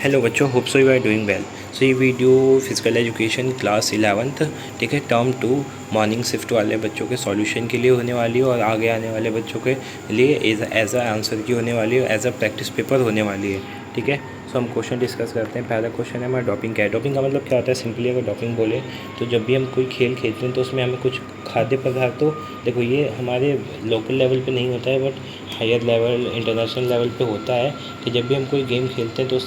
Hello बच्चों, hope so you are doing well. So ये video physical education class 11th, ठीक है, term 2 morning shift वाले बच्चों के सॉल्यूशन के लिए होने वाली है और आगे आने वाले बच्चों के लिए एज अ आंसर की होने वाली है, एज अ प्रैक्टिस पेपर होने वाली है, ठीक है। सो हम क्वेश्चन डिस्कस करते हैं। पहला क्वेश्चन है हमारा डोपिंग क्या है। डोपिंग का मतलब क्या होता है? सिंपली अगर डोपिंग बोले तो जब भी हम कोई खेल खेलते हैं तो उसमें हमें कुछ खाद्य पदार्थों, देखो ये हमारे लोकल लेवल पे नहीं होता है but higher level international level पे होता है कि जब भी हम कोई गेम खेलते हैं तो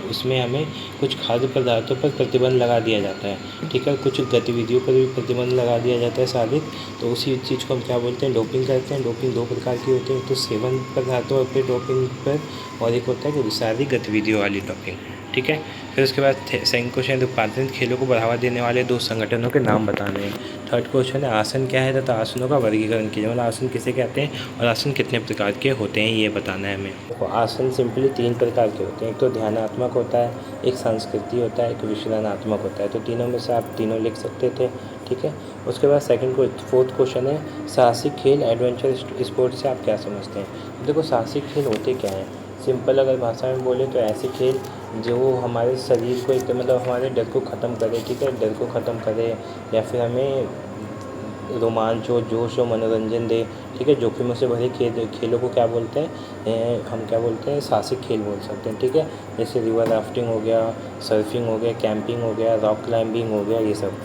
उसमें हमें कुछ खाद्य पदार्थों पर प्रतिबंध लगा दिया जाता है, ठीक है। कुछ गतिविधियों पर भी प्रतिबंध लगा दिया जाता है शारीरिक, तो उसी चीज़ को हम क्या बोलते हैं? डोपिंग करते हैं। डोपिंग दो प्रकार की होती है, तो सेवन पदार्थों पर डोपिंग पर, और एक होता है कि शारीरिक गतिविधियों वाली डोपिंग, ठीक है। फिर उसके बाद सेकंड क्वेश्चन है उत्पादन खेलों को बढ़ावा देने वाले दो संगठनों के नाम बताने हैं। थर्ड क्वेश्चन है आसन क्या है तथा आसनों का वर्गीकरण कीजिए, मतलब आसन किसे कहते हैं और आसन कितने प्रकार के होते हैं ये बताना है हमें। देखो आसन सिंपली 3 प्रकार के होते हैं, एक तो ध्यानात्मक होता है, एक संस्कृति होता है, एक विश्लेषणात्मक होता है। तो तीनों में से आप तीनों लिख सकते थे, ठीक है। उसके बाद फोर्थ क्वेश्चन है साहसिक खेल एडवेंचर स्पोर्ट से आप क्या समझते हैं। देखो साहसिक खेल होते क्या हैं? सिंपल अगर भाषा में बोले तो ऐसे खेल जो हमारे शरीर को एक मतलब हमारे डर को ख़त्म करे, ठीक है, डर को ख़त्म करे या फिर हमें रोमांच हो, जोश हो, मनोरंजन दे, ठीक है। जोखिमों से भरे खेलों को क्या बोलते हैं? हम क्या बोलते हैं? साहसिक खेल बोल सकते हैं, ठीक है। जैसे रिवर राफ्टिंग हो गया, सर्फिंग हो गया, कैंपिंग हो गया, रॉक क्लाइंबिंग हो गया, ये सब,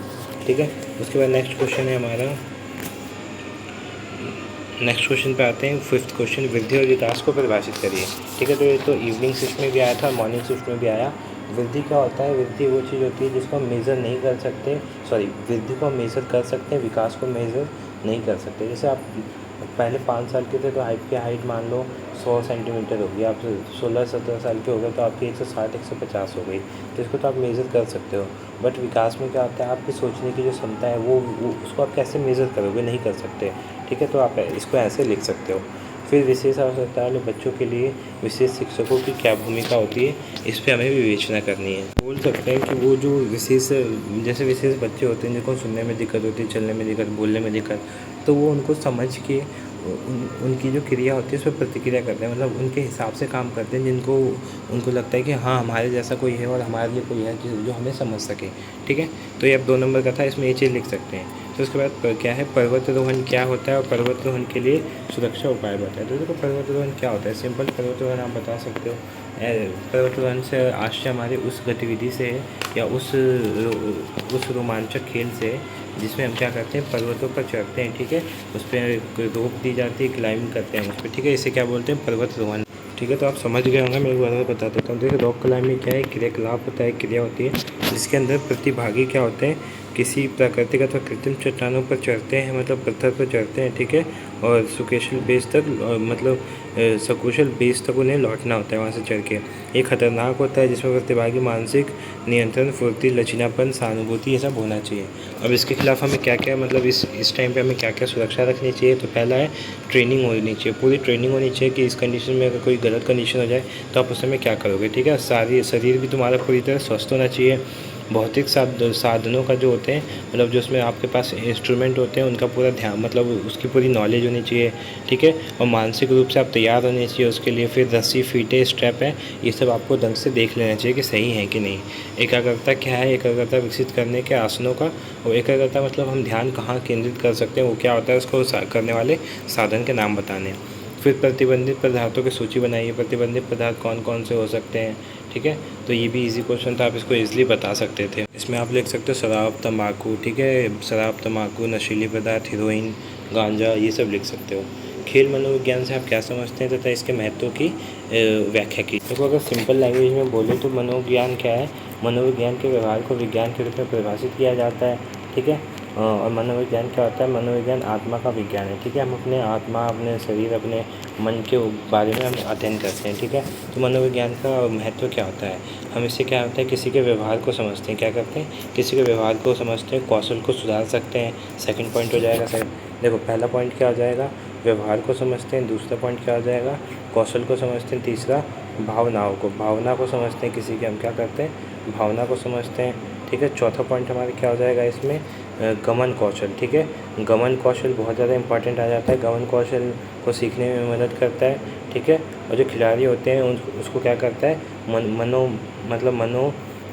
ठीक है। उसके बाद नेक्स्ट क्वेश्चन है हमारा, नेक्स्ट क्वेश्चन पे आते हैं। फिफ्थ क्वेश्चन वृद्धि और विकास को परिभाषित करिए, ठीक है। तो ये तो इवनिंग शिफ्ट में भी आया था, मॉर्निंग शिफ्ट में भी आया। वृद्धि क्या होता है? वृद्धि वो चीज़ होती है जिसको हम मेज़र नहीं कर सकते, सॉरी, वृद्धि को हम मेज़र कर सकते हैं, विकास को मेज़र नहीं कर सकते। जैसे आप पहले 5 साल के थे तो आपकी हाइट मान लो 100 सेंटीमीटर होगी, आप 16-17 साल के हो गए तो आपकी 160-150 हो गई, तो इसको तो आप मेज़र कर सकते हो। बट विकास में क्या होता है? आपकी सोचने की जो क्षमता है वो उसको आप कैसे मेज़र करोगे? नहीं कर सकते, ठीक है। तो आप इसको ऐसे लिख सकते हो। फिर विशेष आवश्यकता वाले बच्चों के लिए विशेष शिक्षकों की क्या भूमिका होती है, इस पर हमें विवेचना करनी है। बोल सकते हैं कि वो जो विशेष, जैसे विशेष बच्चे होते हैं जिनको सुनने में दिक्कत होती है, चलने में दिक्कत, बोलने में दिक्कत, तो वो उनको समझ के उनकी जो क्रिया होती है उस पर प्रतिक्रिया करते हैं, मतलब उनके हिसाब से काम करते हैं जिनको उनको लगता है कि हाँ हमारे जैसा कोई है और हमारे लिए कोई है जो हमें समझ सके, ठीक है। तो ये अब 2 नंबर का था, इसमें ये चीज़ लिख सकते हैं। तो उसके बाद क्या है, पर्वतारोहण क्या होता है और पर्वतारोहण के लिए सुरक्षा उपाय बताएं। तो देखो पर्वतारोहण क्या होता है? सिंपल पर्वतारोहण आप बता सकते हो, पर्वतारोहण से आशय हमारे उस गतिविधि से है या उस रोमांचक खेल से जिसमें हम क्या करते हैं? पर्वतों पर चढ़ते हैं, ठीक है। उस पर रोप दी जाती है, क्लाइंब करते हैं उस पर, ठीक है। इसे क्या बोलते हैं? पर्वतारोहण, ठीक है। तो आप समझ गए होंगे, मैं एक बार बता देता हूँ। देखिए रॉक क्लाइंबिंग क्या है? क्रियाकलाप होता है, क्रिया होती है जिसके अंदर प्रतिभागी क्या होते हैं? किसी प्राकृतिक अथवा कृत्रिम चट्टानों पर चढ़ते हैं, मतलब पत्थर पर चढ़ते हैं, ठीक है। और सुकेशल बेस तक मतलब सकुशल बेस तक उन्हें लौटना होता है वहाँ से चढ़ के। ये खतरनाक होता है जिसमें प्रतिभागी मानसिक नियंत्रण, फुर्ती, लचीलापन, सहानुभूति, ये सब होना चाहिए। अब इसके खिलाफ हमें क्या क्या, मतलब इस टाइम पे हमें क्या क्या सुरक्षा रखनी चाहिए? तो पहला है ट्रेनिंग होनी चाहिए, पूरी ट्रेनिंग होनी चाहिए कि इस कंडीशन में अगर कोई गलत कंडीशन हो जाए तो आप उस समय क्या करोगे, ठीक है। सारी शरीर भी तुम्हारा पूरी तरह स्वस्थ होना चाहिए। भौतिक साधनों का जो होते हैं, मतलब जो उसमें आपके पास इंस्ट्रूमेंट होते हैं उनका पूरा ध्यान, मतलब उसकी पूरी नॉलेज होनी चाहिए, ठीक है। और मानसिक रूप से आप तैयार होने चाहिए उसके लिए। फिर रस्सी, फीटे, स्ट्रैप है, ये सब आपको ढंग से देख लेना चाहिए कि सही है कि नहीं। एकाग्रता क्या है? एकाग्रता विकसित करने के आसनों का, और एकाग्रता मतलब हम ध्यान कहाँ केंद्रित कर सकते हैं वो क्या होता है, उसको करने वाले साधन के नाम बताने। फिर प्रतिबंधित पदार्थों की सूची बनाइए। प्रतिबंधित पदार्थ कौन कौन से हो सकते हैं, ठीक है। तो ये भी इजी क्वेश्चन था, आप इसको इजीली बता सकते थे। इसमें आप लिख सकते हो शराब, तंबाकू, ठीक है, शराब, तंबाकू, नशीले पदार्थ, हीरोइन, गांजा, ये सब लिख सकते हो। खेल मनोविज्ञान से आप क्या समझते हैं तथा इसके महत्व की व्याख्या की। देखो अगर सिंपल लैंग्वेज में बोले तो मनोविज्ञान क्या है? मनोविज्ञान के व्यवहार को विज्ञान के रूप में परिभाषित किया जाता है, ठीक है। और मनोविज्ञान क्या होता है? मनोविज्ञान आत्मा का विज्ञान है, ठीक है। हम अपने आत्मा, अपने शरीर, अपने मन के बारे में हम अध्ययन करते हैं, ठीक है। तो मनोविज्ञान का महत्व क्या होता है? हम इससे क्या होता है? किसी के व्यवहार को समझते हैं, क्या करते हैं? किसी के व्यवहार को समझते हैं, कौशल को सुधार सकते हैं। सेकंड पॉइंट हो जाएगा सर, देखो पहला पॉइंट क्या हो जाएगा? व्यवहार को समझते हैं। दूसरा पॉइंट क्या हो जाएगा? कौशल को समझते हैं। तीसरा भावना को समझते हैं, किसी की हम क्या करते हैं? भावना को समझते हैं, ठीक है। चौथा पॉइंट हमारे क्या हो जाएगा इसमें? गमन कौशल, ठीक है। गमन कौशल बहुत ज़्यादा इंपॉर्टेंट आ जाता है, गमन कौशल को सीखने में मदद करता है। ठीक है। और जो खिलाड़ी होते हैं उसको क्या करता है,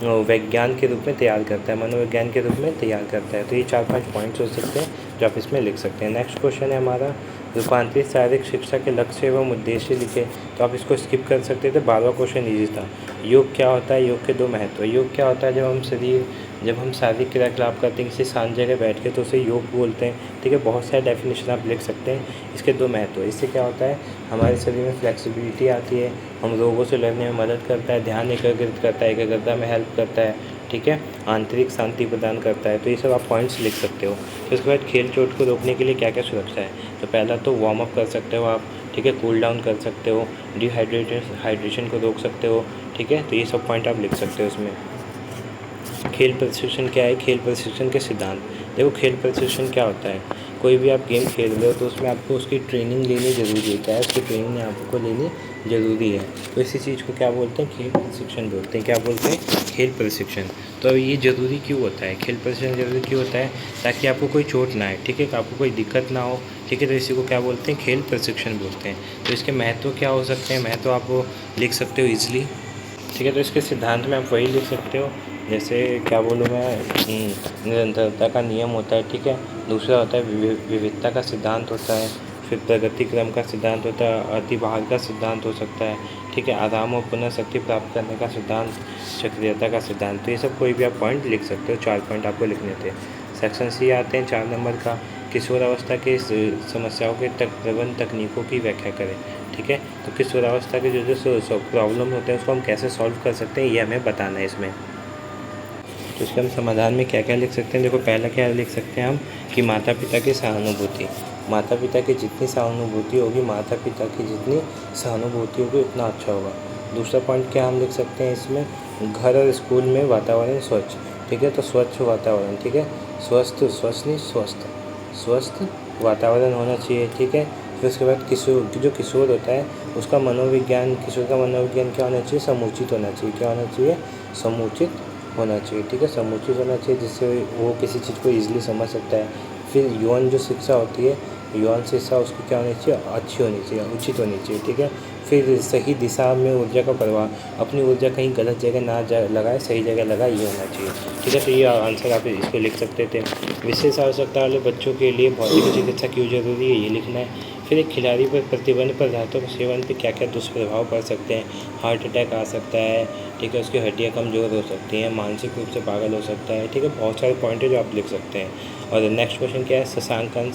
मनोविज्ञान के रूप में तैयार करता है, मनोविज्ञान के रूप में तैयार करता है। तो ये 4-5 पॉइंट्स हो सकते हैं जो आप इसमें लिख सकते हैं। नेक्स्ट क्वेश्चन है हमारा, रूपांतरित शारीरिक शिक्षा के लक्ष्य एवं उद्देश्य लिखे। तो आप इसको स्किप कर सकते थे, 12वां क्वेश्चन ईजी था। योग क्या होता है, योग के 2 महत्व। योग क्या होता है, जब हम शारीरिक क्रियाकलाप करते हैं किसी शांत जगह बैठ के तो उसे योग बोलते हैं, ठीक है। बहुत सारे डेफिनेशन आप लिख सकते हैं। इसके 2 महत्व, इससे क्या होता है, हमारे शरीर में फ्लेक्सिबिलिटी आती है, हम रोगों से लड़ने में मदद करता है, ध्यान एकाग्रित करता है, एकाग्रता में हेल्प करता है, ठीक है, आंतरिक शांति प्रदान करता है। तो ये सब आप पॉइंट्स लिख सकते हो। तो इसके बाद खेल चोट को रोकने के लिए क्या क्या सुरक्षा है। तो पहला तो वार्म अप कर सकते हो आप, ठीक है, कूल डाउन कर सकते हो, हाइड्रेशन को रोक सकते हो, ठीक है। तो ये सब पॉइंट आप लिख सकते हो इसमें। खेल प्रशिक्षण क्या है, खेल प्रशिक्षण के सिद्धांत। देखो खेल प्रशिक्षण क्या होता है, कोई भी आप गेम खेल रहे हो तो उसमें आपको उसकी ट्रेनिंग लेनी ज़रूरी है। क्या है, उसकी ट्रेनिंग आपको लेनी ज़रूरी है। तो इसी चीज़ को क्या बोलते हैं, खेल प्रशिक्षण बोलते हैं। क्या बोलते हैं, खेल प्रशिक्षण। तो ये ज़रूरी क्यों होता है, खेल प्रशिक्षण ज़रूरी क्यों होता है, ताकि आपको कोई चोट ना आए, ठीक है, आपको कोई दिक्कत ना हो, ठीक है। तो इसी को क्या बोलते हैं, खेल प्रशिक्षण बोलते हैं। तो इसके महत्व क्या हो सकते हैं, महत्व आप लिख सकते हो ईजिली, ठीक है। तो इसके सिद्धांत में आप वही लिख सकते हो, जैसे क्या बोलूँ मैं, निरंतरता का नियम होता है, ठीक है। दूसरा होता है विविधता का सिद्धांत होता है, फिर प्रगति क्रम का सिद्धांत होता है, अतिभार का सिद्धांत हो सकता है, ठीक है, आराम और पुनः शक्ति प्राप्त करने का सिद्धांत, चक्रीयता का सिद्धांत। तो ये सब कोई भी आप पॉइंट लिख सकते हो, 4 पॉइंट आपको लिखने थे। सेक्शन सी आते हैं 4 नंबर का, किशोरावस्था के समस्याओं के प्रबंध तकनीकों की व्याख्या करें, ठीक है। तो किशोरावस्था के जो प्रॉब्लम होते हैं उसको हम कैसे सॉल्व कर सकते हैं ये हमें बताना है इसमें। तो इसके हम समाधान में क्या क्या लिख सकते हैं। देखो पहला क्या लिख सकते हैं हम, कि माता पिता की सहानुभूति, माता पिता की जितनी सहानुभूति होगी, माता पिता की जितनी सहानुभूति होगी उतना अच्छा होगा। दूसरा पॉइंट क्या हम लिख सकते हैं इसमें, घर और स्कूल में वातावरण स्वच्छ, ठीक है। तो स्वच्छ वातावरण, ठीक है, स्वस्थ वातावरण होना चाहिए, ठीक है। फिर उसके बाद किशोर होता है उसका मनोविज्ञान, किशोर का मनोविज्ञान क्या होना चाहिए, समुचित होना चाहिए। क्या होना चाहिए, समुचित होना चाहिए, ठीक है, समुचित होना चाहिए, जिससे वो किसी चीज़ को ईजिली समझ सकता है। फिर यौन जो शिक्षा होती है, यौन शिक्षा उसकी क्या होनी चाहिए, अच्छी होनी चाहिए, उचित होनी चाहिए, ठीक है। फिर सही दिशा में ऊर्जा का प्रवाह, अपनी ऊर्जा कहीं गलत जगह ना लगाए, सही जगह लगाए, ये होना चाहिए, ठीक है। तो ये आंसर आप इसको लिख सकते थे। विशेष आवश्यकता वाले बच्चों के लिए भौतिक चिकित्सा क्यों जरूरी है, ये लिखना है। फिर एक खिलाड़ी पर प्रतिबंध पदार्थों के सेवन पे क्या क्या दुष्प्रभाव पड़ सकते हैं, हार्ट अटैक आ सकता है, ठीक है, उसकी हड्डियाँ कमज़ोर हो सकती हैं, मानसिक रूप से पागल हो सकता है, ठीक है। बहुत सारे पॉइंट है जो आप लिख सकते हैं। और नेक्स्ट क्वेश्चन क्या है, शशांकन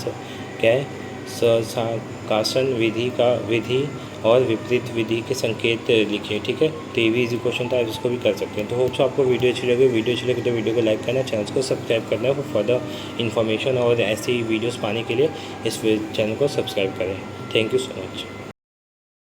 क्या है, शशांकासन विधि और विपरीत विधि के संकेत लिखिए, ठीक है। तो ये भी इजी क्वेश्चन था, आप इसको भी कर सकते हैं। तो होप्स आपको वीडियो अच्छी लगी, तो वीडियो को लाइक करना, चैनल को सब्सक्राइब करना है, फॉर फर्दर इन्फॉर्मेशन और ऐसी वीडियोस पाने के लिए इस चैनल को सब्सक्राइब करें। Thank you so much.